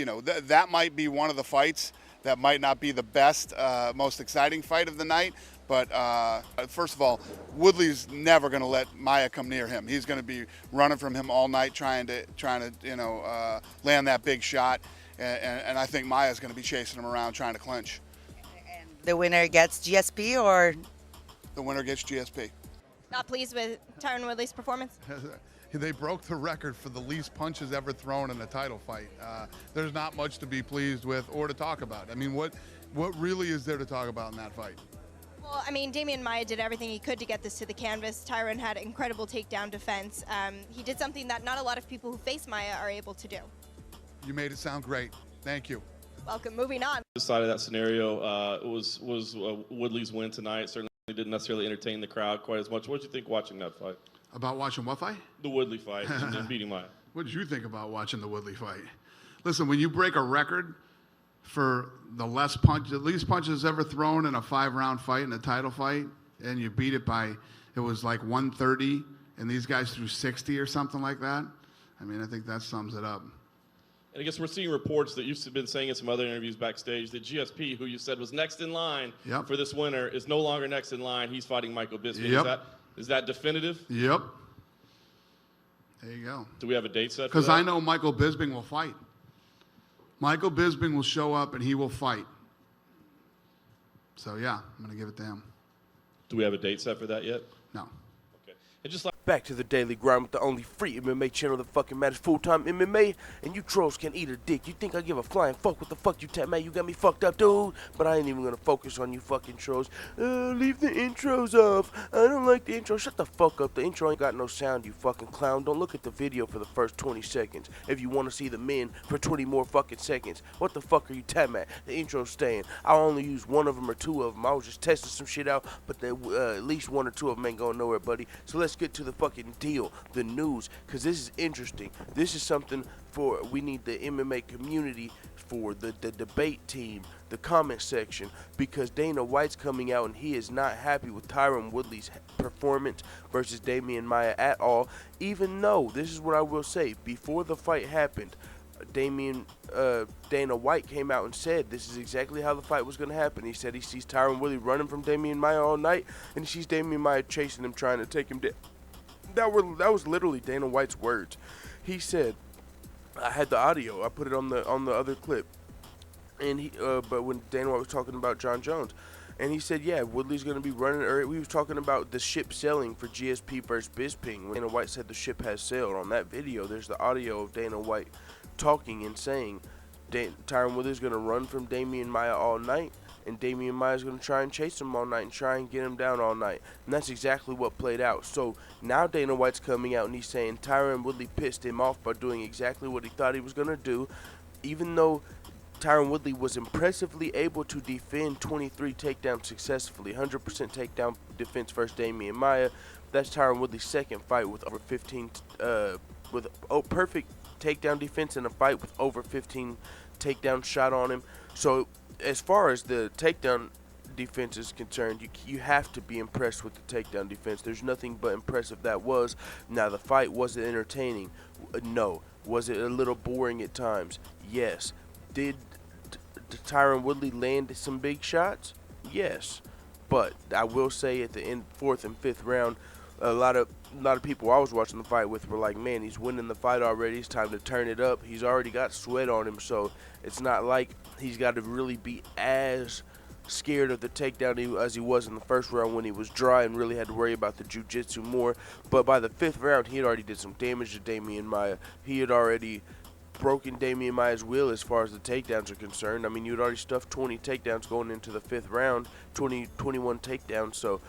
you know, that might be one of the fights that might not be the best, most exciting fight of the night. But first of all, Woodley's never going to let Maia come near him. He's going to be running from him all night, trying to land that big shot. And I think Maia's going to be chasing him around, trying to clinch. And the winner gets GSP, or The winner gets GSP. Not pleased with Tyron Woodley's performance? They broke the record for the least punches ever thrown in a title fight. There's not much to be pleased with or to talk about. I mean, what really is there to talk about in that fight? Well, I mean, Damian Maia did everything he could to get this to the canvas. Tyron had incredible takedown defense. He did something that not a lot of people who face Maia are able to do. You made it sound great. Thank you. Welcome. Moving on. The side of that scenario was Woodley's win tonight. Certainly didn't necessarily entertain the crowd quite as much. What did you think watching that fight? About watching what fight? The Woodley fight and beating Maia. What did you think about watching the Woodley fight? Listen, when you break a record for the least punches ever thrown in a 5-round fight, in a title fight, and you beat it by, it was like 130, and these guys threw 60 or something like that, I mean, I think that sums it up. And I guess we're seeing reports that you've been saying in some other interviews backstage that GSP, who you said was next in line for this winner, is no longer next in line. He's fighting Michael Bisping. Is that definitive? Yep. There you go. Do we have a date set for that? Because I know Michael Bisping will fight. Michael Bisping will show up and he will fight. So, yeah, I'm going to give it to him. Do we have a date set for that yet? No. Okay. And just like Back to the Daily Grind with the only free MMA channel that fucking matters, full-time MMA, and you trolls can eat a dick. You think I give a flying fuck what the fuck you tell me? You got me fucked up, dude. But I ain't even gonna focus on you fucking trolls. Leave the intros off. I don't like the intro. Shut the fuck up. The intro ain't got no sound, you fucking clown. Don't look at the video for the first 20 seconds if you want to see the men for 20 more fucking seconds. What the fuck are you telling me? The intro's staying. I'll only use one of them or two of them. I was just testing some shit out, but at least one or two of them ain't going nowhere, buddy. So let's get to the fucking deal, the news, because this is interesting. This is something for, we need the MMA community for, the debate team, the comment section, because Dana White's coming out and he is not happy with Tyron Woodley's performance versus Damian Maia at all, even though, this is what I will say, before the fight happened, Dana White came out and said this is exactly how the fight was going to happen. He said he sees Tyron Woodley running from Damian Maia all night, and he sees Damian Maia chasing him, trying to take him down. That was literally Dana White's words. He said, I had the audio. I put it on the other clip, and but when Dana White was talking about John Jones, and he said, yeah, Woodley's going to be running. Or we was talking about the ship sailing for GSP versus Bisping. When Dana White said the ship has sailed, on that video, there's the audio of Dana White talking and saying, Tyron Woodley's going to run from Damian Maia all night, and Damian Maia's going to try and chase him all night and try and get him down all night. And that's exactly what played out. So now Dana White's coming out and he's saying Tyron Woodley pissed him off by doing exactly what he thought he was going to do, even though Tyron Woodley was impressively able to defend 23 takedowns successfully, 100% takedown defense versus Damian Maia. That's Tyron Woodley's second fight with over 15, perfect takedown defense in a fight with over 15 takedowns shot on him. So as far as the takedown defense is concerned, you have to be impressed with the takedown defense. There's nothing but impressive that was. Now, the fight, was it entertaining? No. Was it a little boring at times? Yes. Did Tyron Woodley land some big shots? Yes. But I will say at the end, 4th and 5th round, a lot of people I was watching the fight with were like, man, he's winning the fight already. It's time to turn it up. He's already got sweat on him, so it's not like he's got to really be as scared of the takedown as he was in the first round when he was dry and really had to worry about the jiu-jitsu more. But by the 5th round, he had already did some damage to Damian Maia. He had already broken Damian Maia's will as far as the takedowns are concerned. I mean, you had already stuffed 20 takedowns going into the 5th round, 21 takedowns. So,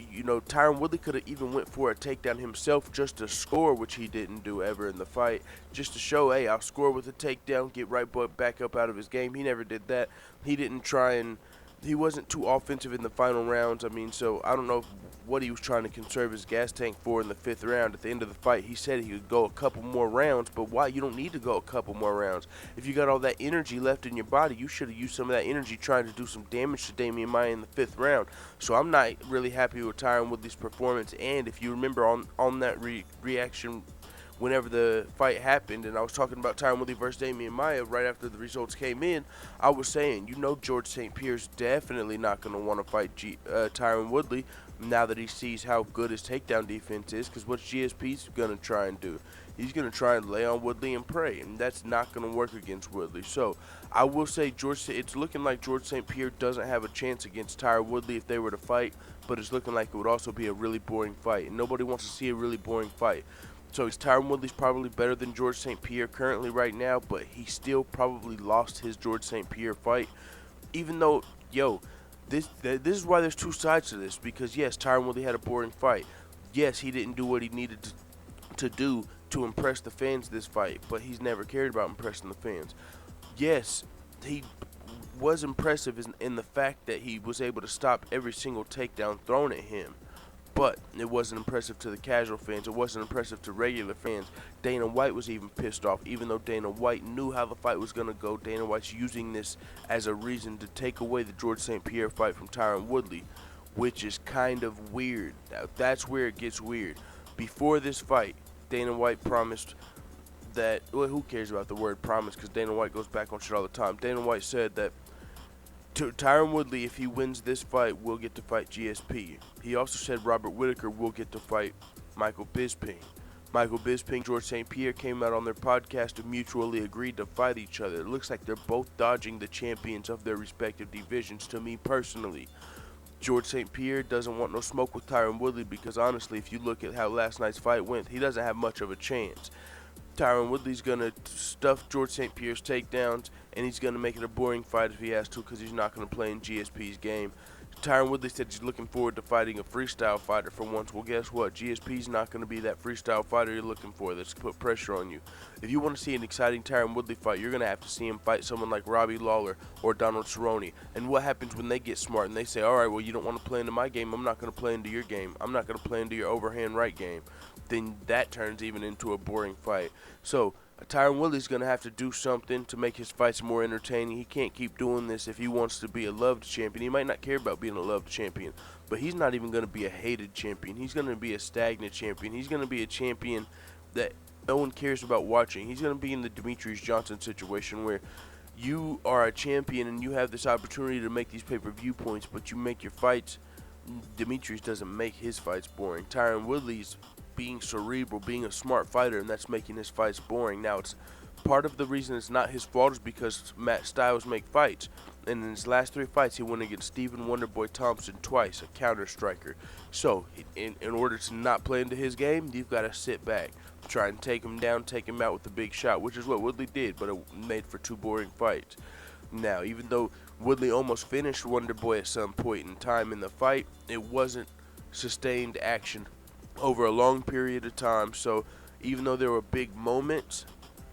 you know, Tyron Woodley could have even went for a takedown himself just to score, which he didn't do ever in the fight, just to show, hey, I'll score with a takedown, get right back up out of his game. He never did that. He didn't try and he wasn't too offensive in the final rounds. I mean, so I don't know what he was trying to conserve his gas tank for in the 5th round. At the end of the fight, he said he could go a couple more rounds, but why? You don't need to go a couple more rounds. If you got all that energy left in your body, you should have used some of that energy trying to do some damage to Damian Maia in the 5th round. So I'm not really happy with Tyron Woodley's performance. And if you remember on that reaction whenever the fight happened, and I was talking about Tyron Woodley versus Damian Maia right after the results came in, I was saying, George St. Pierre's definitely not going to want to fight Tyron Woodley now that he sees how good his takedown defense is, because what's GSP's going to try and do? He's going to try and lay on Woodley and pray, and that's not going to work against Woodley. So I will say it's looking like George St. Pierre doesn't have a chance against Tyron Woodley if they were to fight, but it's looking like it would also be a really boring fight, and nobody wants to see a really boring fight. So Tyron Woodley's probably better than George St. Pierre currently right now, but he still probably lost his George St. Pierre fight. Even though, this is why there's two sides to this. Because, yes, Tyron Woodley had a boring fight. Yes, he didn't do what he needed to do to impress the fans this fight, but he's never cared about impressing the fans. Yes, he was impressive in the fact that he was able to stop every single takedown thrown at him. But it wasn't impressive to the casual fans. It wasn't impressive to regular fans. Dana White was even pissed off. Even though Dana White knew how the fight was going to go, Dana White's using this as a reason to take away the George St. Pierre fight from Tyron Woodley, which is kind of weird. Now, that's where it gets weird. Before this fight, Dana White promised that, well, who cares about the word promise, because Dana White goes back on shit all the time. Dana White said that Tyron Woodley, if he wins this fight, will get to fight GSP. He also said Robert Whitaker will get to fight Michael Bisping. Michael Bisping, George St. Pierre came out on their podcast and mutually agreed to fight each other. It looks like they're both dodging the champions of their respective divisions, to me personally. George St. Pierre doesn't want no smoke with Tyron Woodley because, honestly, if you look at how last night's fight went, he doesn't have much of a chance. Tyron Woodley's going to stuff George St. Pierre's takedowns, and he's going to make it a boring fight if he has to because he's not going to play in GSP's game. Tyron Woodley said he's looking forward to fighting a freestyle fighter for once. Well, guess what? GSP's not going to be that freestyle fighter you're looking for that's put pressure on you. If you want to see an exciting Tyron Woodley fight, you're going to have to see him fight someone like Robbie Lawler or Donald Cerrone. And what happens when they get smart and they say, all right, well, you don't want to play into my game. I'm not going to play into your game. I'm not going to play into your overhand right game. Then that turns even into a boring fight. So Tyron Woodley's going to have to do something to make his fights more entertaining. He can't keep doing this if he wants to be a loved champion. He might not care about being a loved champion, but he's not even going to be a hated champion. He's going to be a stagnant champion. He's going to be a champion that no one cares about watching. He's going to be in the Demetrius Johnson situation where you are a champion and you have this opportunity to make these pay-per-view points, but you make your fights. Demetrius doesn't make his fights boring. Tyron Woodley's being cerebral, being a smart fighter, and that's making his fights boring. Now, it's part of the reason it's not his fault is because Matt Styles make fights, and in his last 3 fights, he won against Stephen Wonderboy Thompson twice, a counter striker. So, in order to not play into his game, you've got to sit back, try and take him down, take him out with a big shot, which is what Woodley did, but it made for 2 boring fights. Now, even though Woodley almost finished Wonderboy at some point in time in the fight, it wasn't sustained action over a long period of time. So even though there were big moments,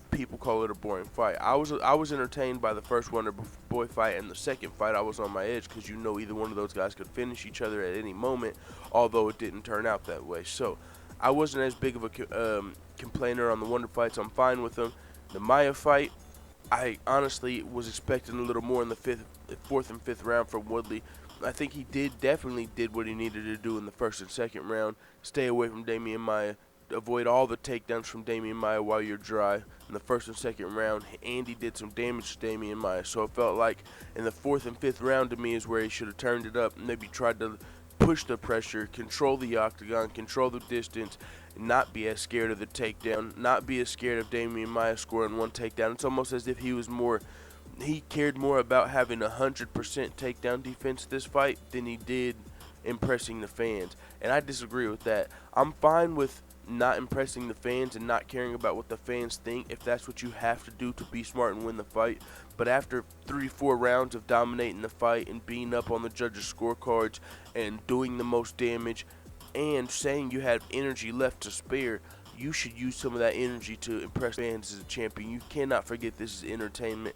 people call it a boring fight. I was entertained by the first Wonderboy fight, and the second fight I was on my edge because either one of those guys could finish each other at any moment, although it didn't turn out that way. So I wasn't as big of a complainer on the Wonder fights. I'm fine with them. The Maia fight, I honestly was expecting a little more in the 4th and 5th round from Woodley. I think he definitely did what he needed to do in the 1st and 2nd round. Stay away from Damian Maia. Avoid all the takedowns from Damian Maia while you're dry. In the 1st and 2nd round, Andy did some damage to Damian Maia. So it felt like in the 4th and 5th round to me is where he should have turned it up. Maybe tried to push the pressure, control the octagon, control the distance, not be as scared of the takedown, not be as scared of Damian Maia scoring 1 takedown. It's almost as if he cared more about having 100% takedown defense this fight than he did impressing the fans. And I disagree with that. I'm fine with not impressing the fans and not caring about what the fans think if that's what you have to do to be smart and win the fight. But after 3-4 rounds of dominating the fight and being up on the judges' scorecards and doing the most damage and saying you have energy left to spare, you should use some of that energy to impress fans as a champion. You cannot forget this is entertainment.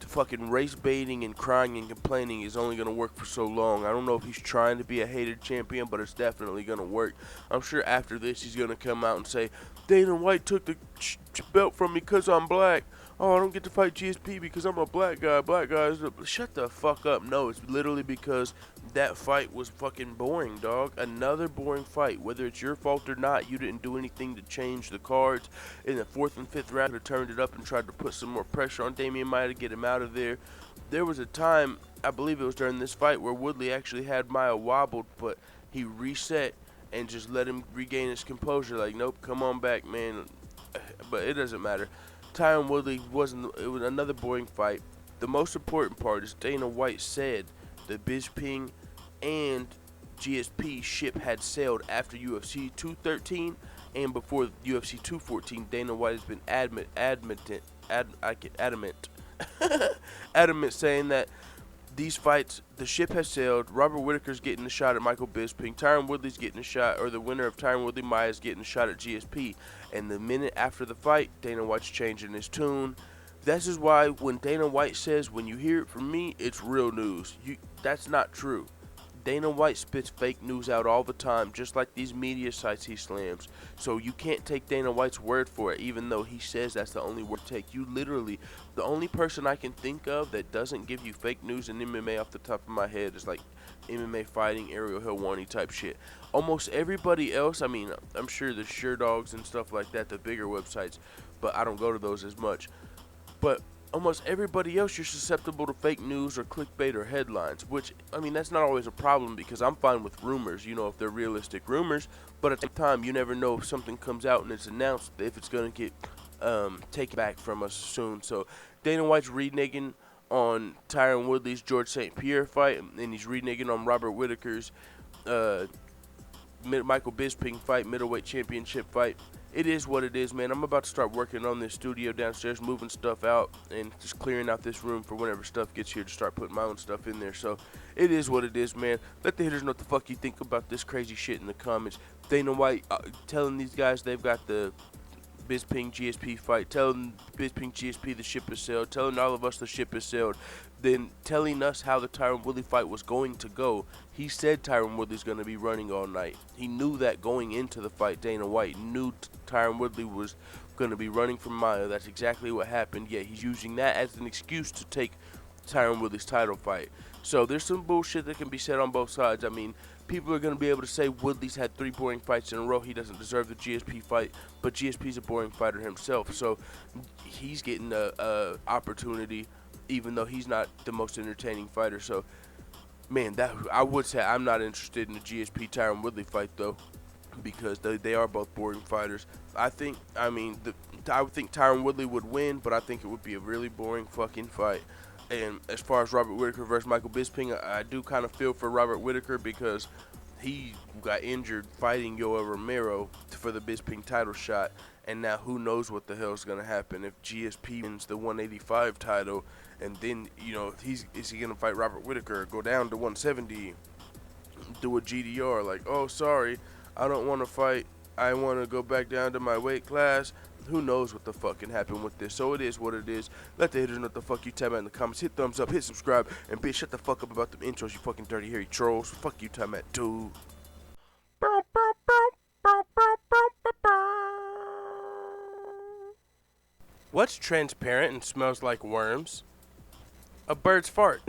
The fucking race baiting and crying and complaining is only going to work for so long. I don't know if he's trying to be a hated champion, but it's definitely going to work. I'm sure after this he's going to come out and say, Dana White took the belt from me because I'm black. oh, I don't get to fight GSP because I'm a black guy. Black guys, shut the fuck up. No, it's literally because that fight was fucking boring, dog. Another boring fight. Whether it's your fault or not, you didn't do anything to change the cards. In the 4th and 5th round, could have turned it up and tried to put some more pressure on Damian Maia to get him out of there. There was a time, I believe it was during this fight, where Woodley actually had Maia wobbled, but he reset and just let him regain his composure. Like, nope, come on back, man. But it doesn't matter. Tyron Woodley it was another boring fight. The most important part is Dana White said the Bisping and GSP ship had sailed after UFC 213 and before UFC 214. Dana White has been adamant saying that these fights, the ship has sailed. Robert Whittaker's getting a shot at Michael Bisping. Tyron Woodley's getting a shot, or the winner of Tyron Woodley Maia is getting a shot at GSP. And the minute after the fight, Dana White's changing his tune. This is why when Dana White says, when you hear it from me, it's real news. That's not true. Dana White spits fake news out all the time, just like these media sites he slams. So you can't take Dana White's word for it, even though he says that's the only word to take. You literally, the only person I can think of that doesn't give you fake news in MMA off the top of my head is like MMA fighting, Ariel Helwani type shit. Almost everybody else, I mean, I'm sure the Sure Dogs and stuff like that, the bigger websites, but I don't go to those as much. But almost everybody else, you're susceptible to fake news or clickbait or headlines, which, I mean, that's not always a problem because I'm fine with rumors, you know, if they're realistic rumors. But at the time, you never know if something comes out and it's announced if it's going to get taken back from us soon. So Dana White's reneging on Tyron Woodley's George St. Pierre fight, and he's reneging on Robert Whittaker's Michael Bisping fight, middleweight championship fight. It is what it is, man. I'm about to start working on this studio downstairs, moving stuff out, and just clearing out this room for whenever stuff gets here to start putting my own stuff in there. So it is what it is, man. Let the hitters know what the fuck you think about this crazy shit in the comments. Dana White telling these guys they've got the Bisping GSP fight, telling Bisping GSP the ship is sailed, telling all of us the ship is sailed, then telling us how the Tyron Woodley fight was going to go. He said Tyron Woodley's going to be running all night. He knew that going into the fight. Dana White knew Tyron Woodley was going to be running from Maia. That's exactly what happened. Yet he's using that as an excuse to take Tyron Woodley's title fight. So there's some bullshit that can be said on both sides. I mean, people are going to be able to say Woodley's had 3 boring fights in a row. He doesn't deserve the GSP fight, but GSP's a boring fighter himself. So he's getting a opportunity, even though he's not the most entertaining fighter. So, man, that I would say I'm not interested in the GSP Tyron Woodley fight, though, because they are both boring fighters. I would think Tyron Woodley would win, but I think it would be a really boring fucking fight. And as far as Robert Whittaker versus Michael Bisping, I do kind of feel for Robert Whittaker because he got injured fighting Yoel Romero for the Bisping title shot. And now who knows what the hell is going to happen if GSP wins the 185 title. And then, you know, is he going to fight Robert Whittaker, go down to 170, do a GDR, like, oh, sorry, I don't want to fight. I want to go back down to my weight class. Who knows what the fuck can happen with this. So it is what it is. Let the hitters know what the fuck you talking about in the comments. Hit thumbs up, hit subscribe, and bitch, shut the fuck up about them intros, you fucking dirty hairy trolls. Fuck you talking about, dude. What's transparent and smells like worms? A bird's fart.